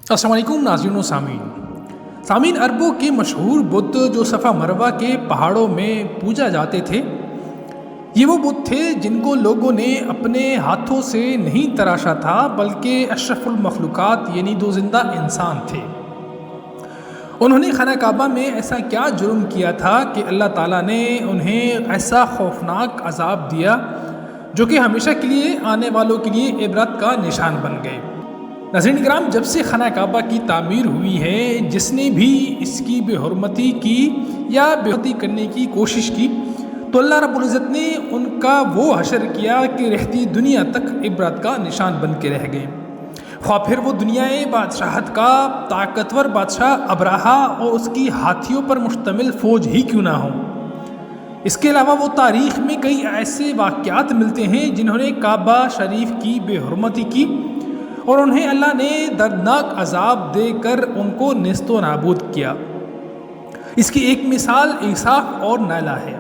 السلام علیکم ناظرین و سامعین عربوں کے مشہور بت جو صفا مروہ کے پہاڑوں میں پوجا جاتے تھے، یہ وہ بت تھے جن کو لوگوں نے اپنے ہاتھوں سے نہیں تراشا تھا، بلکہ اشرف المخلوقات یعنی دو زندہ انسان تھے۔ انہوں نے خانہ کعبہ میں ایسا کیا جرم کیا تھا کہ اللہ تعالیٰ نے انہیں ایسا خوفناک عذاب دیا جو کہ ہمیشہ کے لیے آنے والوں کے لیے عبرت کا نشان بن گئے۔ ناظرین کرام، جب سے خانہ کعبہ کی تعمیر ہوئی ہے، جس نے بھی اس کی بے حرمتی کی یا بے حرمتی کرنے کی کوشش کی، تو اللہ رب العزت نے ان کا وہ حشر کیا کہ رہتی دنیا تک عبرت کا نشان بن کے رہ گئے، خواہ پھر وہ دنیا بادشاہت کا طاقتور بادشاہ ابراہا اور اس کی ہاتھیوں پر مشتمل فوج ہی کیوں نہ ہو۔ اس کے علاوہ وہ تاریخ میں کئی ایسے واقعات ملتے ہیں جنہوں نے کعبہ شریف کی بے حرمتی کی اور انہیں اللہ نے دردناک عذاب دے کر ان کو نیست و نابود کیا۔ اس کی ایک مثال عیساف اور نائلہ ہے۔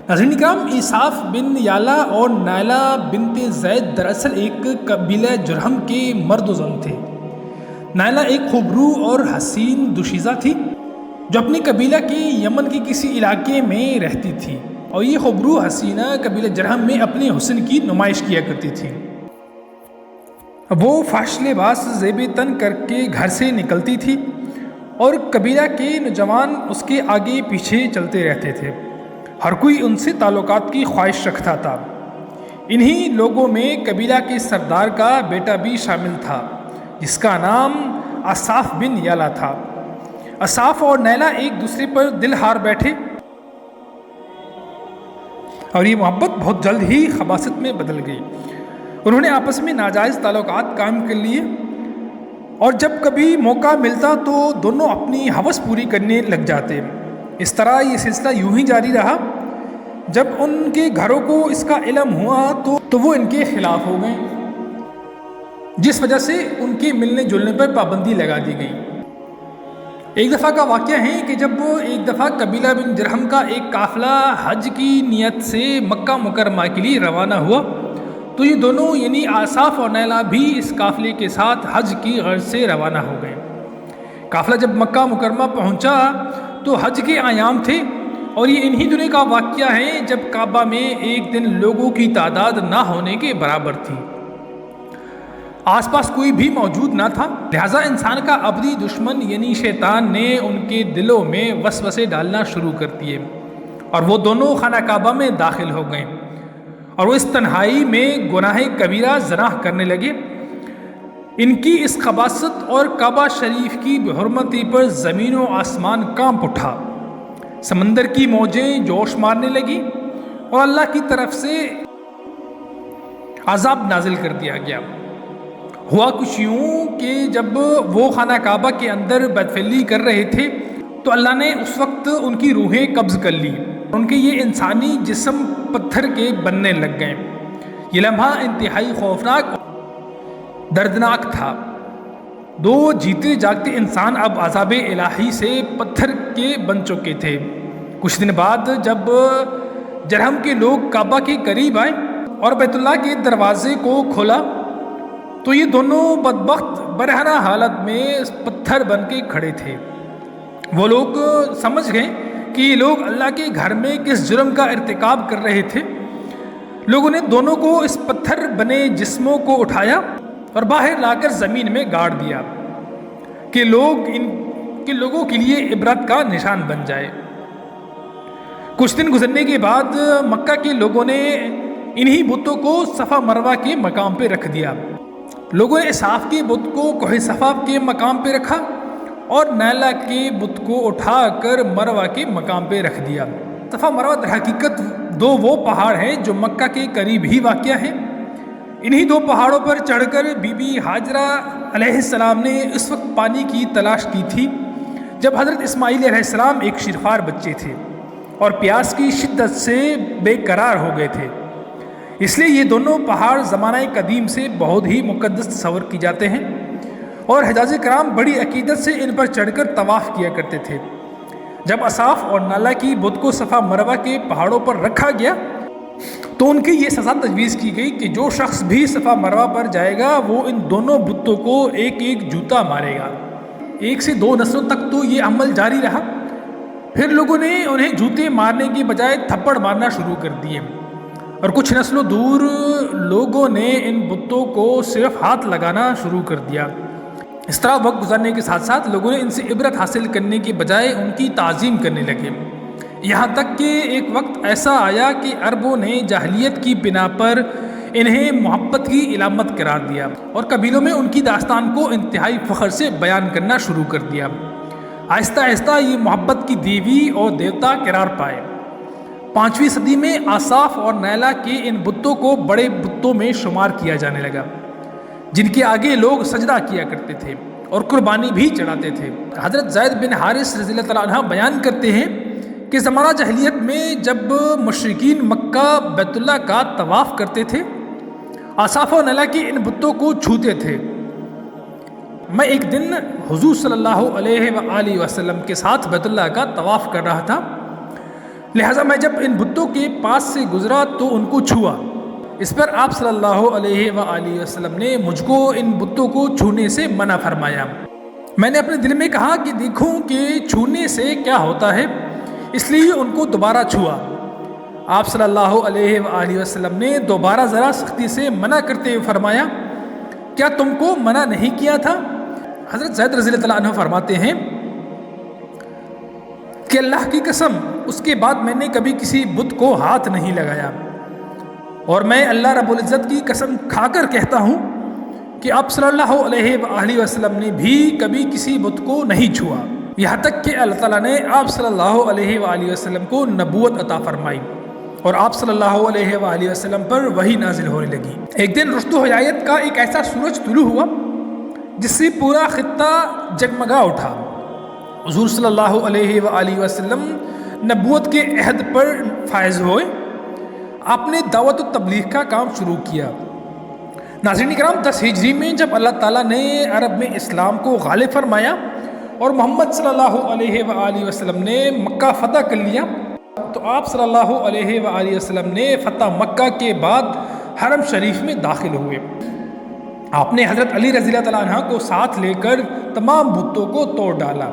ناظرین کرام، عیساف بن یالا اور نائلہ بنت زید دراصل ایک قبیلہ جرہم کے مرد و زن تھے۔ نائلہ ایک خوبرو اور حسین دوشیزہ تھی جو اپنے قبیلہ کے یمن کے کسی علاقے میں رہتی تھی، اور یہ خوبرو حسینہ قبیلہ جرہم میں اپنے حسن کی نمائش کیا کرتی تھی۔ وہ فحش لباس زیب تن کر کے گھر سے نکلتی تھی اور قبیلہ کے نوجوان اس کے آگے پیچھے چلتے رہتے تھے۔ ہر کوئی ان سے تعلقات کی خواہش رکھتا تھا۔ انہی لوگوں میں قبیلہ کے سردار کا بیٹا بھی شامل تھا جس کا نام اصاف بن یالا تھا۔ اصاف اور نیلہ ایک دوسرے پر دل ہار بیٹھے اور یہ محبت بہت جلد ہی خباثت میں بدل گئی۔ انہوں نے آپس میں ناجائز تعلقات قائم کر لیے اور جب کبھی موقع ملتا تو دونوں اپنی ہوس پوری کرنے لگ جاتے۔ اس طرح یہ سلسلہ یوں ہی جاری رہا۔ جب ان کے گھروں کو اس کا علم ہوا تو وہ ان کے خلاف ہو گئے، جس وجہ سے ان کے ملنے جلنے پر پابندی لگا دی گئی۔ ایک دفعہ کا واقعہ ہے کہ جب ایک دفعہ قبیلہ بن جرہم کا ایک قافلہ حج کی نیت سے مکہ مکرمہ کے لیے روانہ ہوا، تو یہ دونوں یعنی اصاف اور نیلہ بھی اس قافلے کے ساتھ حج کی غرض سے روانہ ہو گئے۔ قافلہ جب مکہ مکرمہ پہنچا تو حج کے ایام تھے، اور یہ انہی دنوں کا واقعہ ہے جب کعبہ میں ایک دن لوگوں کی تعداد نہ ہونے کے برابر تھی۔ آس پاس کوئی بھی موجود نہ تھا، لہٰذا انسان کا ابدی دشمن یعنی شیطان نے ان کے دلوں میں وسوسے ڈالنا شروع کر دیے، اور وہ دونوں خانہ کعبہ میں داخل ہو گئے اور وہ اس تنہائی میں گناہ کبیرہ زنا کرنے لگے۔ ان کی اس خباثت اور کعبہ شریف کی بے حرمتی پر زمین و آسمان کانپ اٹھا، سمندر کی موجیں جوش مارنے لگی اور اللہ کی طرف سے عذاب نازل کر دیا گیا۔ ہوا کچھ یوں کہ جب وہ خانہ کعبہ کے اندر بدفعلی کر رہے تھے تو اللہ نے اس وقت ان کی روحیں قبض کر لی، ان کے یہ انسانی جسم پتھر کے بننے لگ گئے۔ یہ لمحہ انتہائی خوفناک دردناک تھا۔ دو جیتے جاگتے انسان اب عذاب الہی سے پتھر کے بن چکے تھے۔ کچھ دن بعد جب جرہم کے لوگ کعبہ کے قریب آئے اور بیت اللہ کے دروازے کو کھولا تو یہ دونوں بدبخت برہنہ حالت میں پتھر بن کے کھڑے تھے۔ وہ لوگ سمجھ گئے کہ یہ لوگ اللہ کے گھر میں کس جرم کا ارتکاب کر رہے تھے۔ لوگوں نے دونوں کو اس پتھر بنے جسموں کو اٹھایا اور باہر لا کر زمین میں گاڑ دیا کہ لوگوں کے لیے عبرت کا نشان بن جائے۔ کچھ دن گزرنے کے بعد مکہ کے لوگوں نے انہی بتوں کو صفا مروہ کے مقام پہ رکھ دیا۔ لوگوں نے اصاف کے بت کو کوہ صفا کے مقام پہ رکھا اور نیلہ کے بت کو اٹھا کر مروہ کے مقام پہ رکھ دیا۔ صفا مروہ در حقیقت دو وہ پہاڑ ہیں جو مکہ کے قریب ہی واقع ہیں۔ انہی دو پہاڑوں پر چڑھ کر بی بی ہاجرہ علیہ السلام نے اس وقت پانی کی تلاش کی تھی جب حضرت اسماعیل علیہ السلام ایک شیرخوار بچے تھے اور پیاس کی شدت سے بے قرار ہو گئے تھے۔ اس لیے یہ دونوں پہاڑ زمانہ قدیم سے بہت ہی مقدس تصور کی جاتے ہیں، اور حجاز کرام بڑی عقیدت سے ان پر چڑھ کر طواف کیا کرتے تھے۔ جب اصاف اور نیلہ کی بت کو صفا مروہ کے پہاڑوں پر رکھا گیا تو ان کی یہ سزا تجویز کی گئی کہ جو شخص بھی صفا مروہ پر جائے گا وہ ان دونوں بتوں کو ایک ایک جوتا مارے گا۔ 1 سے 2 نسلوں تک تو یہ عمل جاری رہا۔ پھر لوگوں نے انہیں جوتے مارنے کی بجائے تھپڑ مارنا شروع کر دیے، اور کچھ نسلوں دور لوگوں نے ان بتوں کو صرف ہاتھ لگانا شروع کر دیا۔ اس طرح وقت گزرنے کے ساتھ ساتھ لوگوں نے ان سے عبرت حاصل کرنے کی بجائے ان کی تعظیم کرنے لگے، یہاں تک کہ ایک وقت ایسا آیا کہ عربوں نے جاہلیت کی بنا پر انہیں محبت کی علامت قرار دیا، اور قبیلوں میں ان کی داستان کو انتہائی فخر سے بیان کرنا شروع کر دیا۔ آہستہ آہستہ یہ محبت کی دیوی اور دیوتا قرار پائے۔ 5ویں صدی میں آصاف اور نیلا کے ان بتوں کو بڑے بتوں میں شمار کیا جانے لگا، جن کے آگے لوگ سجدہ کیا کرتے تھے اور قربانی بھی چڑھاتے تھے۔ حضرت زید بن حارث رضی اللہ تعالیٰ عنہ بیان کرتے ہیں کہ زمانہ جاہلیت میں جب مشرکین مکہ بیت اللہ کا طواف کرتے تھے، آصاف و نیلا کے ان بتوں کو چھوتے تھے۔ میں ایک دن حضور صلی اللہ علیہ وآلہ وسلم کے ساتھ بیت اللہ کا طواف کر رہا تھا، لہٰذا میں جب ان بتوں کے پاس سے گزرا تو ان کو چھوا۔ اس پر آپ صلی اللہ علیہ وآلہ وسلم نے مجھ کو ان بتوں کو چھونے سے منع فرمایا۔ میں نے اپنے دل میں کہا کہ دیکھوں کہ چھونے سے کیا ہوتا ہے، اس لیے ان کو دوبارہ چھوا۔ آپ صلی اللہ علیہ وآلہ وسلم نے دوبارہ ذرا سختی سے منع کرتے ہوئے فرمایا، کیا تم کو منع نہیں کیا تھا؟ حضرت زید رضی اللہ عنہ فرماتے ہیں کہ اللہ کی قسم اس کے بعد میں نے کبھی کسی بت کو ہاتھ نہیں لگایا، اور میں اللہ رب العزت کی قسم کھا کر کہتا ہوں کہ آپ صلی اللہ علیہ وآلہ وسلم نے بھی کبھی کسی بت کو نہیں چھوا، یہاں تک کہ اللہ تعالیٰ نے آپ صلی اللہ علیہ وآلہ وسلم کو نبوت عطا فرمائی اور آپ صلی اللہ علیہ وآلہ وسلم پر وحی نازل ہونے لگی۔ ایک دن رشد و ہدایت کا ایک ایسا سورج طلوع ہوا جس سے پورا خطہ جگمگا اٹھا۔ حضور صلی اللہ علیہ وآلہ وسلم نبوت کے عہد پر فائز ہوئے۔ آپ نے دعوت و تبلیغ کا کام شروع کیا۔ ناظرین کرام، 10 ہجری میں جب اللہ تعالیٰ نے عرب میں اسلام کو غالب فرمایا اور محمد صلی اللہ علیہ وآلہ وسلم نے مکہ فتح کر لیا، تو آپ صلی اللہ علیہ وآلہ وسلم نے فتح مکہ کے بعد حرم شریف میں داخل ہوئے۔ آپ نے حضرت علی رضی اللہ تعالیٰ عنہ کو ساتھ لے کر تمام بتوں کو توڑ ڈالا۔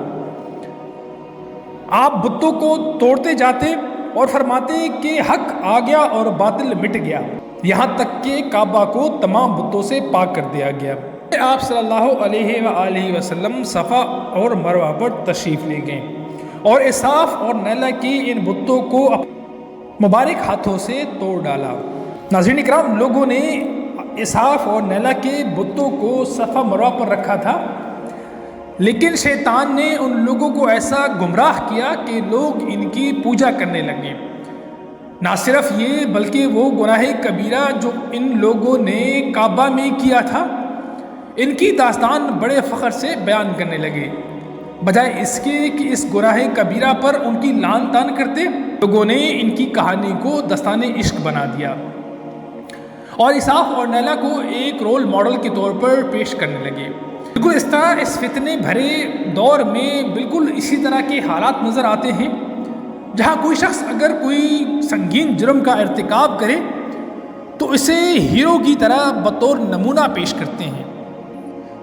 آپ بتوں کو توڑتے جاتے اور فرماتے کہ حق آ گیا اور باطل مٹ گیا، یہاں تک کہ کعبہ کو تمام بتوں سے پاک کر دیا گیا۔ آپ صلی اللہ علیہ وآلہ وسلم صفا اور مروہ پر تشریف لے گئے اور اصاف اور نیلا کی ان بتوں کو مبارک ہاتھوں سے توڑ ڈالا۔ ناظرین اکرام، لوگوں نے اصاف اور نیلا کے بتوں کو صفا مروہ پر رکھا تھا، لیکن شیطان نے ان لوگوں کو ایسا گمراہ کیا کہ لوگ ان کی پوجا کرنے لگے۔ نہ صرف یہ بلکہ وہ گناہ کبیرہ جو ان لوگوں نے کعبہ میں کیا تھا، ان کی داستان بڑے فخر سے بیان کرنے لگے، بجائے اس کے کہ اس گناہ کبیرہ پر ان کی لعن طعن کرتے۔ لوگوں نے ان کی کہانی کو داستان عشق بنا دیا اور اصاف اور نیلا کو ایک رول ماڈل کے طور پر پیش کرنے لگے۔ بالکل اس طرح اس فتنے بھرے دور میں بالکل اسی طرح کے حالات نظر آتے ہیں، جہاں کوئی شخص اگر کوئی سنگین جرم کا ارتکاب کرے تو اسے ہیرو کی طرح بطور نمونہ پیش کرتے ہیں۔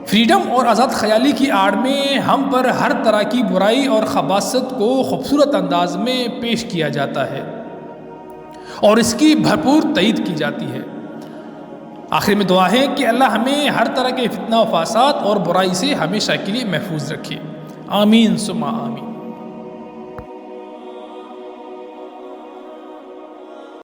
فریڈم اور آزاد خیالی کی آڑ میں ہم پر ہر طرح کی برائی اور خباثت کو خوبصورت انداز میں پیش کیا جاتا ہے اور اس کی بھرپور تائید کی جاتی ہے۔ آخر میں دعا ہے کہ اللہ ہمیں ہر طرح کے فتنہ و فساد اور برائی سے ہمیشہ کے لیے محفوظ رکھے۔ آمین ثم آمین۔